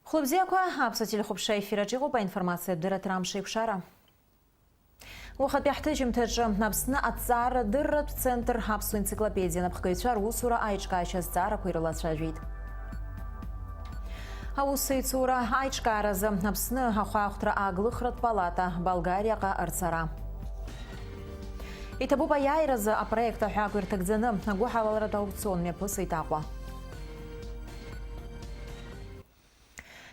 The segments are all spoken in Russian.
Хлопзякуа, абсатил хопша эфира джигоба информация дыратрам шейпшара. Уахат пяхтыжим тэджи напсна атзара дыррат центр хапсу энциклопедия напхкайчар усура айчка ачаззара куйрыласшажвид. Аусыйцура айчкаразы напсны хахуахтра аглыхрат палата Болгарияға арцара. Итабу баяйразы а проекта хакуиртагдзаны гухалалрат аукцион мепысы итақуа.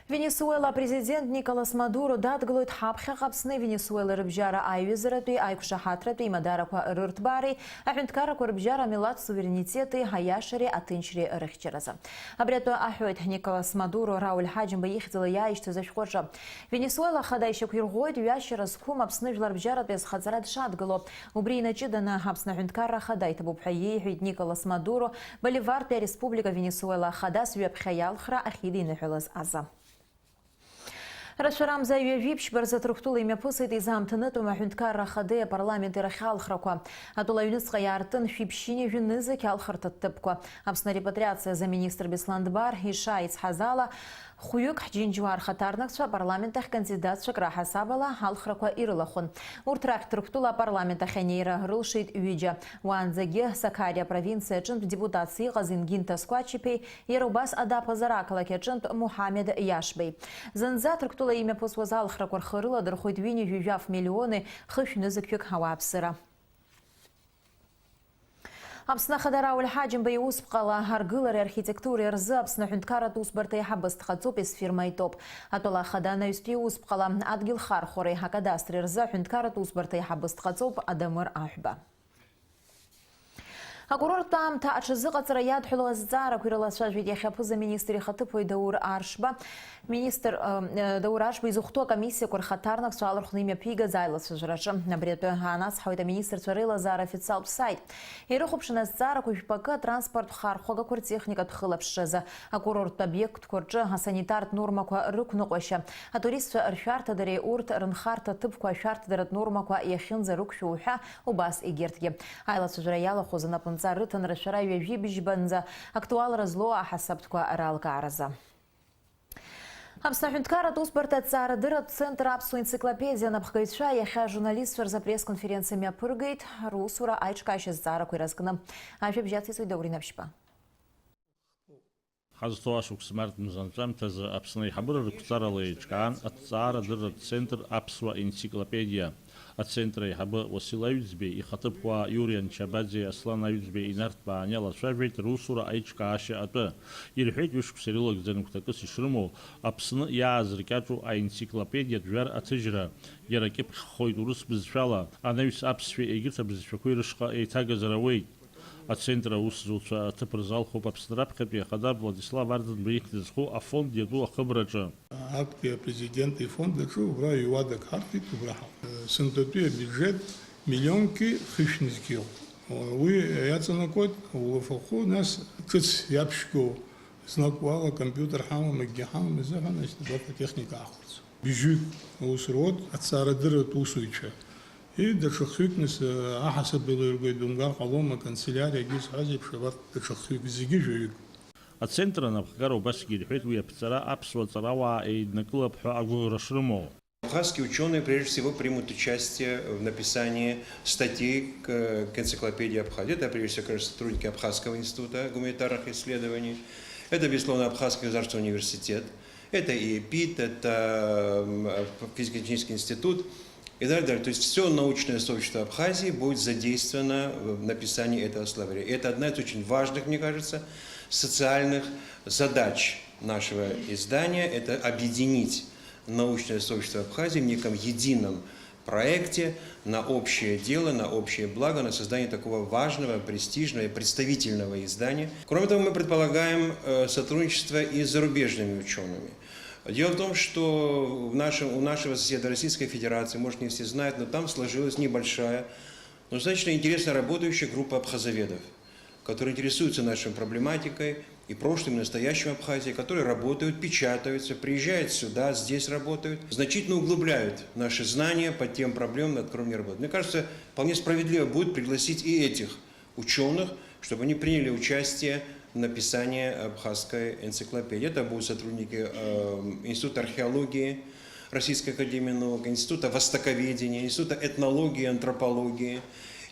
Венесуэла президент Николас Мадуро датглует хапхя хапсны Венесуэла рыбжара айвизаратуи айкушахатратуи мадараква рыртбари, ахюнткараква рыбжара милат суверенитеты хаяшари атынчри рыхчераза. Абряту ахюет Николас Мадуро Рауль Хаджим баихтила яишты зашхоржа. Венесуэла хадайшек юргойд яшераз кум апсны жларбжара без хазарат шадгало. Убри начидана хапсна хюнткара хадай табубхайи Николас Мадуро Боливар республика Венесуэла хадас вебхаялхра ахиди нехилаз аза. Рашарам за випш барзатруктула имя пысыт и замтыныту махюнткара хаде парламент ирахалхраква. Атула юнисқа яртын фипшине юнизы кялхартыттыпква. Абсна репатриация за министр Бесландбар Иша Ицхазала Хуюк Джинджуар хатарнаксва парламентах кандидатша крахасабала халхраква ирлахон. Уртрак труктула парламента хенейра рылшит уиджа. Уанзаге Сакария провинция чынт депутации Газингин Тасквачипей Ерубас Адапа Заракала кечынт Мухаммед Яшбей. Занза труктула имя посвазал храквар хырыла дырхойт вини южав миллионы хыфнызыкюк хавапсыра. Апсна Рауль Хаджим баиуспқала аргылар архитектуры рзы апсна хюнткарат усбартай хабыст хацопис фирмай топ. Атола хадана юсти успқала адгилхар хорей хакадастри рзы хюнткарат усбартай хабыст хацоп адамыр ахба. Акурор там та ачызыqaҵара иадҳәало азҵаара ирылацәажәеит иахьа аԥыза-министр ихаҭыԥуаҩ Даур Аршба. Министр Даур Аршба изыхәҭоу акомиссиақәа рхаҭарнакцәа алархәны имҩаԥигаз аилацәажәараҿы. Абри атәы анацҳауеит аминистрцәа реилазаара афициалтә сайт. Ирыхәаԥшын азҵаарақәа жәпакы атранспорттә хархәагақәа ртехникатә хылаԥшразы, акурорттә обиектқәа рҿы асанитартә нормақәа рықәныҟәашьа, атуристцәа ршәарҭадареи урҭ рынхарҭа ҭыԥқәа ашәарҭадаратә нормақәа иахьынӡарықәшәо ҳәа убас егьырҭгьы. Аилацәажәара иалахәыз анапынҵа рыҭан рашәара ҩажәибжьбанӡа актуалра злоу аҳасабтәқәа ралкааразы. Апсна хюнткаратә усбарҭа адҵаарадырратә центр аԥсуа енциклопедиа напхгаҩцәа иахьа ажурналистцәа рзы апресс-конференциа мҩаԥыргеит, русура аиҿкаашьа азҵаарақәа иразкны. Ажәабжь ацицоит Даур Инапшьба. Ҳазҭоу ашықәс мартмыз анҵәамҭазы Аԥсны аиҳабыра рықәҵарала еиҿкаан адҵаарадырратә центр аԥсуа енциклопедиа. Ацентр аиҳабы Уасил Аҩӡбеи, ихаҭыԥуаа Иуриан Чабаӡе, Аслан Аҩӡбеи инарҭбаан иалацәажәеит русура аиҿкаашьа атәы. Ирҳәеит ҩышықәса ирылагӡаны гәҭакыс ишрымоу Аԥсны иаазыркьаҿу аенциклопедиатә жәар аҭыжьра. Иара кьыԥхьхоит урыс бызшәала, анаҩс аԥсшәеи егьырҭ абызшәақәеи рышҟа еиҭагазар ауеит. Ацентр аусзуҩцәа аҭыԥ рзалхуп Аԥсны раԥхьатәи ахадар Владислав Арӡынба ихьӡызху афонд иатәу ахыбраҿы. Актовия президента и фонда убра юада карты убраха. Сынтатуя бюджет миллионки хищнизкил. Уи яцанакот улафаху нас кыц япшку знаквала компьютер хама мегихам мезаган значит техника ахуц. Бюджет усрод атсарадырат усуйча. И дашахюкнес ахасаб белыргой дунгар қалома канцелярия гиз хазиб шабат дашахюк зиги жуюк. Ацентр анапхгара убасгьы ирҳәеит уи аԥҵара аԥсуа ҵарауаа еиднакылап ҳәа агәыӷра шрымоу. Абхазские ученые прежде всего примут участие в написании статей к энциклопедии Абхазии. Это прежде всего, конечно, сотрудники Абхазского института гуманитарных исследований. Это, безусловно, Абхазский государственный университет. Это ИЭПИТ, это физико-технический институт. И так далее. То есть все научное сообщество Абхазии будет задействовано в написании этого словаря. И это одна из очень важных, мне кажется, социальных задач нашего издания. Это объединить научное сообщество Абхазии в неком едином проекте на общее дело, на общее благо, на создание такого важного, престижного и представительного издания. Кроме того, мы предполагаем сотрудничество и с зарубежными учеными. Дело в том, что у нашего соседа Российской Федерации, может, не все знают, но там сложилась небольшая, но достаточно интересно работающая группа абхазоведов, которые интересуются нашей проблематикой и прошлым, и настоящим Абхазии, которые работают, печатаются, приезжают сюда, здесь работают, значительно углубляют наши знания по тем проблемам, над которыми они работают. Мне кажется, вполне справедливо будет пригласить и этих ученых, чтобы они приняли участие написания абхазской энциклопедии. Это будут сотрудники Института археологии Российской академии наук, Института востоковедения, Института этнологии и антропологии,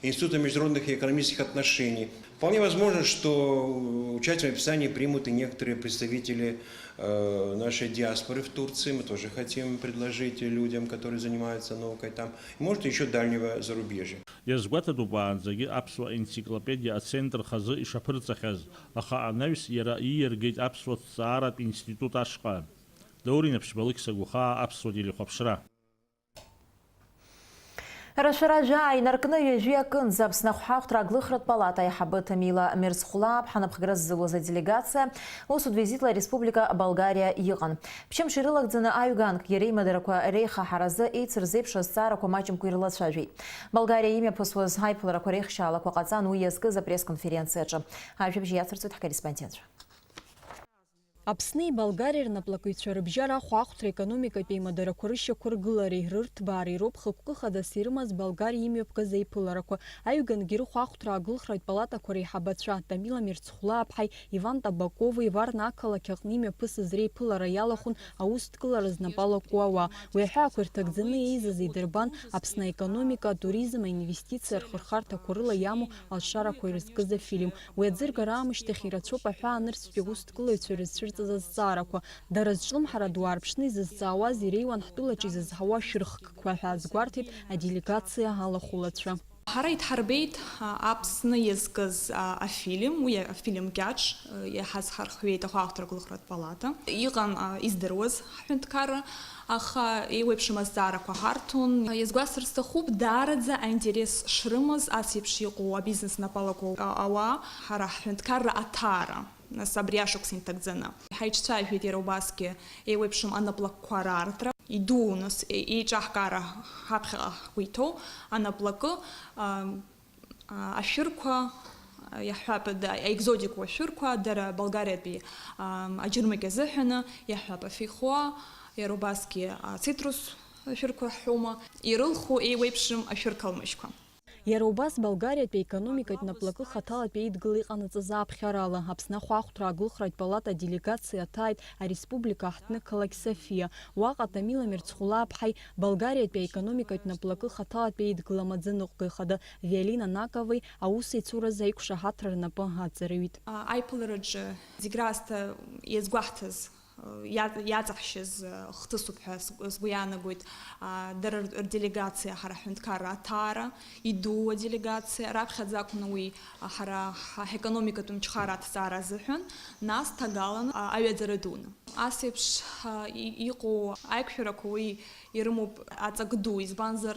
Института международных и экономических отношений. Вполне возможно, что участие в написании примут и некоторые представители нашей диаспоры в Турции. Мы тоже хотим предложить людям, которые занимаются наукой там. И, может, еще дальнего зарубежья. Иазгәаҭатәуп аԥсуа енциклопедиа ацентр хазы ишаԥырҵахьаз, аха анаҩс иара ииаргеит аԥсуа ҭҵааратә институт ашҟа. Даур инаԥшьбалықь сагәхаа аԥсуа телехәаԥшра. Рашара жа инаркны ҩажәи акынӡа Аԥсны ахәҳахәҭра аглыхратә палата аиҳабы Тамила Мирзхәлаап ҳанаԥхгара ззылуаз аделегациа усуд визитла Республика Болгариа иҟан. Ԥшьымш ирылагӡаны аҩганкгьы реимадарақәа реихаҳаразы еицырзеиԥшыз зҵаарақәа маҷымкәа ирылацәажәеит. Болгариа имҩаԥысуаз аиԥыларақәа реихшьаалақәа ҟаҵан уи иазкыз апресс-конференциаҿы. Ажәабжь иацырҵоит ҳкорреспондентцәа. Аԥсни Болгариа рнаплакыҩцәа рыбжьара ахәаахәҭра економикатә еимадарақәа рышьақәыргылареи рырҭбаареи роуп хықәкы хадас ирымаз Болгариа имҩаԥгаз аиԥыларақәа. Аҩгангьы рыхәаахәҭра аглыхратә палатақәа реиҳабацәа Тамила Мирзхәлааԥҳаи Иван Табакови Варна ақалақь аҟны имҩаԥысыз реиԥылара иалахәын аусҭкылара знапалақәоу ауаа. Уи аҳәаақәа ирҭагӡаны еизаз идырбан Аԥсны аекономика, атуризм, аинвестициа рхырхарҭақәа рыла иамоу алшарақәа ирызкыз афильм. Уи аӡыргара аамышьҭахь ирацәоуп аҳәаанырцәтәи аусҭкылаҩцәа ирызцәырҵыз азҵаарақәа. Дара зҿлымҳара ду аарԥшны изызҵаауаз иреиуан ҳтәылаҿ изызҳауа шәырхкқәа ҳәа азгәарҭеит аделегациа алахәылацәа. Ҳара иҭҳарбеит Аԥсны иазкыз афильм, уи афильм кьаҿ иҳазҳархҩеит ахәаахәҭра аглыхратә палата. Иҟан издыруаз ҳҳәынҭқарра, аха еиуеиԥшым азҵаарақәа ҳарҭон. Иазгәасҭар сҭахуп, даараӡа аинтерес шрымаз ас еиԥш иҟоу абизнес напалақәоу ауаа ҳара ҳҳәынҭқарра аҭаара. Нас абри ашықәс инҭагӡаны. Ҳаиҿцәажәеит иара убасгьы еиуеиԥшым анаплакқәа раартра. Иду нас еиҿаҳкаара ҳаԥхьаҟа ҳгәы анаплакы ашәырқәа иаҳҳәап аекзотикатә ашәырқәа дара Болгариатәи аџьырмыкьа азыҳәаны иаҳҳәап афеихуа, иара убасгьы ацитрус ашәырқәа ҳәома, ирылху еиуеиԥшым ашәырқалмышьқәа. Иара убас Болгариатәи аекономикатә наплакы хаҭалатәи еидгыла иҟанаҵаз ааԥхьарала Аԥсны ахәаахәҭра аглыхратә палата аделегациа ҭааит ареспублика аҳҭны қалақь Софиа. Уаҟа Тамила Мирзхәлааԥҳаи Болгариатәи аекономикатә наплакы хаҭалатәи еидгыла амаӡаныҟәгаҩ ихада Виолина Накови аусеицуразы аиқәшаҳаҭра рнапы аҵараҩит. Аиԥылараҿы зегь раасҭа иазгәаҳҭаз иаҵаҳшьыз хҭысуп ҳәа сгәы иаанагоит дара рделегациа ҳара ҳҳәынҭқарра аҭаара, иду аделегациа, раԥхьаӡа акәны уи ҳара ҳекономикатә мчхара аҭҵаара азыҳәан, нас ҭагалан аҩаӡара дуны. Ас еиԥш иҟоу аиқәшәарақәа уи ирымоуп аҵак ду, избанзар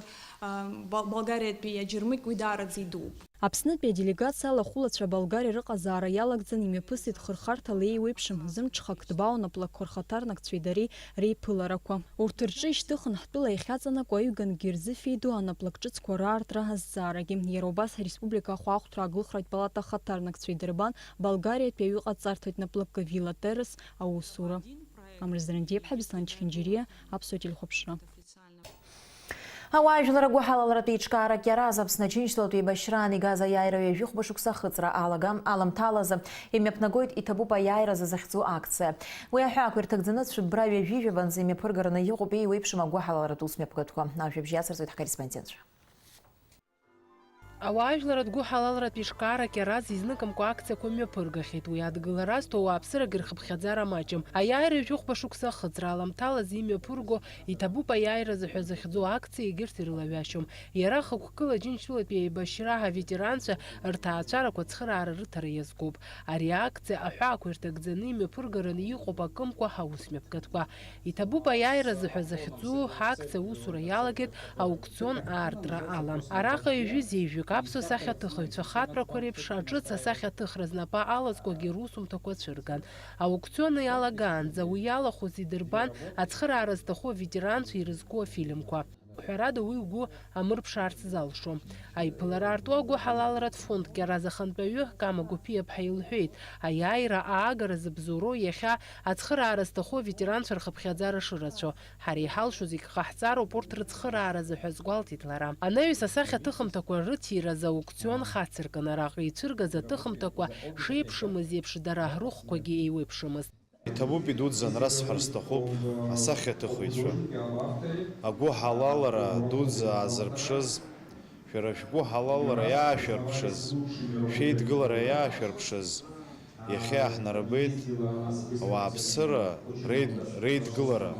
Болгариатәи аџьырмыкь уи даараӡа идууп. Аԥснытәи аделегациа алахәылацәа Болгариа рыҟазаара иалагӡан имҩаԥысит хырхарҭала еиуеиԥшым зымҽхак ҭбаау наплакқәа рхаҭарнакцәеи дареи реиԥыларақәа. Урҭ рҿы ишьҭыхын ҳтәыла иахьаҵанакуа аҩгангьы ирзыфеиду анаплак ҿыцқәа раартра азҵаарагьы. Иара убас ареспублика ахәаахәҭра аглыхратә палата ахаҭарнакцәеи дырбан Болгариатәи аҩыҟаҵарҭатә наплакы Вила Терес аусура. Амрыздарандиеԥҳа, Беслан Чхинџьириа, Аԥсуа телехәаԥшра. Ауаажәлар агәаҳалалратәи еиҿкаарак иараз Аԥсны Аџьынџьтәылатәи еибашьраан игаз аиааира ҩажәи хәба-шықәса ахыҵра аламҭалазы имҩаԥнагоит иҭабуп аиааиразы захьӡу акциа. Уи аҳәаақәа ирҭагӡаны цәыббра ҩажәижәабанӡа имҩаԥыргараны иҟоуп еиуеиԥшым агәаҳалалратә усмҩаԥгатәқәа. Ажәабжь иацырҵоит ҳкорреспондентцәа. Ауаажәларатә гәыҳалалратә еиҿкаарак иараз изныкымкәа акциақәа мҩаԥыргахьеит. Уи адгылараз ҭоуааԥсыра рхыԥхьаӡара маҷым. Аиааира ҩажәи хәба-шықәса ахыҵра аламҭалазы имҩаԥырго иҭабуп аиааиразы ҳәа захьӡу акциа егьырҭ ирылаҩашьом. Иара хықәкыла Аџьынџьтәылатәи еибашьра аветеранцәа рҭаацәарақәа ацхыраара рыҭара иазкуп. Ари акциа аҳәаақәа ирҭагӡаны имҩаԥыргараны иҟоуп акымкәа ҳаусмҩаԥгатәқәа. Иҭабуп аиааиразы ҳәа захьӡу ҳакциа аусура иалагеит аукцион аартра ала. Араҟа ҩажәи зеиҩык аԥсуа сахьаҭыхыҩцәа хатәрақәа реиԥш аҿыц асахьаҭыхра знапы алазкуагьы русумҭақәа цәырган. Аукцион иалагаанӡа уи иалахәыз идырбан ацхыраара зҭаху аветеранцәа ирызку афильмқәа. ҳәарада уи угәы амырԥшаарц залшом. Аиԥылара арту агәы ҳалалратә фондк иара азахантәаҩы Кама Гәыԥиаԥҳа илҳәеит, аиааира аагара зыбзоуроу иахьа ацхыраара зҭаху аветеранцәа рхыԥхьаӡара шырацәоу. Ҳара иҳалшоз зегь ҟаҳҵароуп урҭ рыцхырааразы ҳәа азгәалҭеит лара. Анаҩс асахьа аҭыхымҭақәа рыҭиразы аукцион хацыркын, араҟа ицәыргаз аҭыхымҭақәа шеиԥшымыз еиԥш дара рыхәқәагьы еиуеиԥшымызт. Иҭабуп идуӡӡан расҳәар сҭахуп асахьаҭыхыҩцәа. Агәы ҳалалара дуӡӡа аазырԥшыз, шәара шәгәы ҳалалара иаашәырԥшыз, шәеидгылара иаашәырԥшыз, иахьа иаҳнарбеит ауааԥсыра реидгылара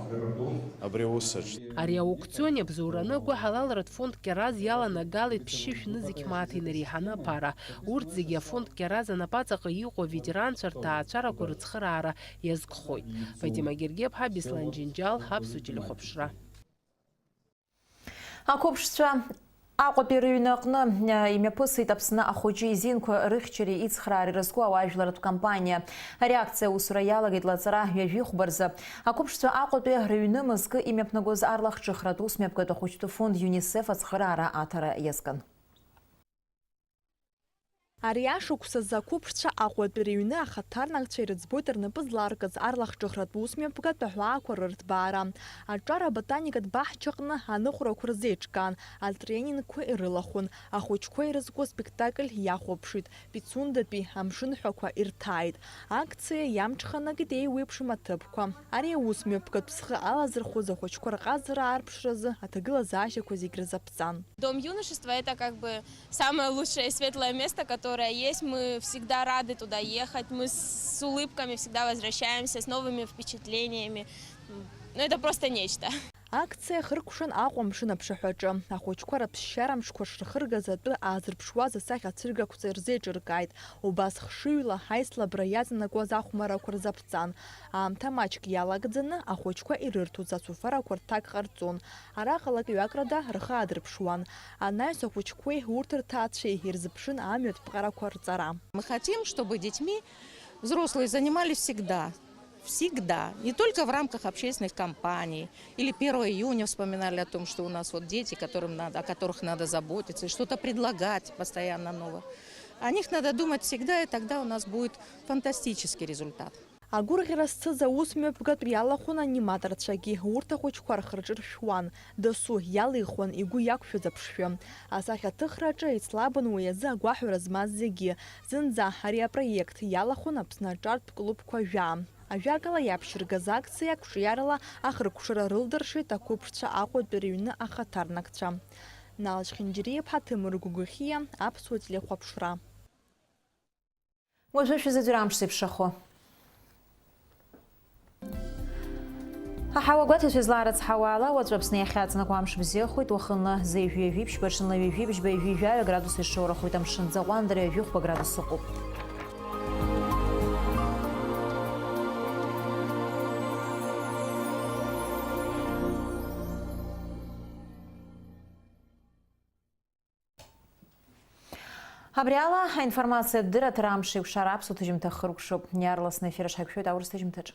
абри аусаҿ. Ари аукцион иабзоураны агәы ҳалалратә фонд Кьараз иаланагалеит ԥшьшьы шәны зегь мааҭ инареиҳаны аԥара. Урҭ зегьы афонд Кьараз анапаҵаҟа иҟоу аветеранцәа рҭаацәарақәа рыцхыраара иазкхоит. Фатима Гергеԥҳа, Беслан Џьынџьал, Ҳаԥсуа телехәаԥшра. Ақәыԥшцәа Аҟәатәи рыҩны аҟны имҩаԥысит Аԥсны ахәыҷы изинқәа рыхьчареи ицхраареи рызку ауаажәларатә кампаниа. Ареакциа аусура иалагеит лаҵара ҩажәихәба рзы. Ақәыԥшцәа Аҟәатәи рыҩны мызкы имҩаԥнагоз арлахҿыхратә ус мҩаԥгатә ахәыҷтәы фонд ЮНИСЕФ ацхыраара аҭара иазкын. Ари ашықәсазы ақәыԥшцәа Аҟәатәи рыҩны ахаҭарнакцәа ирыӡбоит рнапы зларкыз арлахҿыхратә ус мҩаԥгатә аҳәаақәа рырҭбаара. Аҿар аботаникатә баҳчаҟны аныҟәрақәа рзеиҿкаан, атренингқәа ирылахәын, ахәыҷқәа ирызку спектакль иахәаԥшит, Пицундатәи амшынҳәақәа ирҭааит. Акциа иамҽханакит еиуеиԥшым аҭыԥқәа. Ари аус мҩаԥгатә схы алазырхәыз ахәыҷқәа рҟазара аарԥшразы аҭагылазаашьақәа зегь рзаԥҵан. Дом юношества – это как бы самое лучшее и светлое место, которое есть. Мы всегда рады туда ехать. Мы с улыбками всегда возвращаемся, с новыми впечатлениями. Ну, это просто нечто. Акциа хыркәшан Аҟәа амшын аԥшаҳәаҿы. Ахәыҷқәа раԥсшьарамшқәа шрыхыргаз атәы аазырԥшуаз асахьа ацәыргақәҵа ирзеиҿыркааит. Убас хшыҩла ҳаислабра иаҵанакуаз ахәмарақәа рзаԥҵан. Аамҭа маҷк иалагӡаны ахәыҷқәа ирырҭоз ацуфарақәа рҭак ҟарҵон. Араҟалак ҩакрада рхы аадырԥшуан. Анаҩс ахәыҷқәеи урҭ рҭаацәеи ирзыԥшын амҩатә ԥҟарақәа рҵара. Мы хотим, чтобы детьми взрослые занимались всегда. Всегда. Не только в рамках общественных кампаний. Или 1 июня вспоминали о том, что у нас вот дети, о которых надо заботиться, и что-то предлагать постоянно новое. О них надо думать всегда, и тогда у нас будет фантастический результат. Агәырӷьара зцыз аус мҩаԥгатә иалахәын аниматорцәагьы, урҭ ахәыҷқәа рхырҿыршәуан, дасу иалихуан игәы иақәшәаз аԥшшәы. Асахьаҭыхраҿы ицлабын уи азы агәаҳәара змаз зегьы. Зынӡа ари апроект иалахәын Аԥсны аҿартә клубқәа жәа. Ажәакала иаԥшьыргаз акциак ҿиарала ахыркәшара рылдыршеит ақәыԥшцәа Аҟәатәи рыҩны ахаҭарнакцәа. Налаџь Хинџьыриаԥҳа, Ҭемыр Гәыгәыхиа, Аԥсуа телехәаԥшра. Уажәы шәзыӡырҩ амш зеиԥшрахо. Аҳауагәаҭа шәызлаарыцҳауа ала, уаҵәы Аԥсны иахьаҵанакуа амш бзиахоит, уахынла зеиҩ-ҩажәиԥшьба, ҽынла ҩажәиԥшьба, ҩажәи-жәаҩа градус ишоурахоит, амшын ӡаҟәандара ҩажәихәба градус ыҟоуп. Абри ала аинформациа дыратара амш еиқәшара аԥсуа ҭыжьымҭа хыркәшоуп. Иаарласны ефир аҿы ҳаиқәшәоит аурыс ҭыжьымҭаҿы.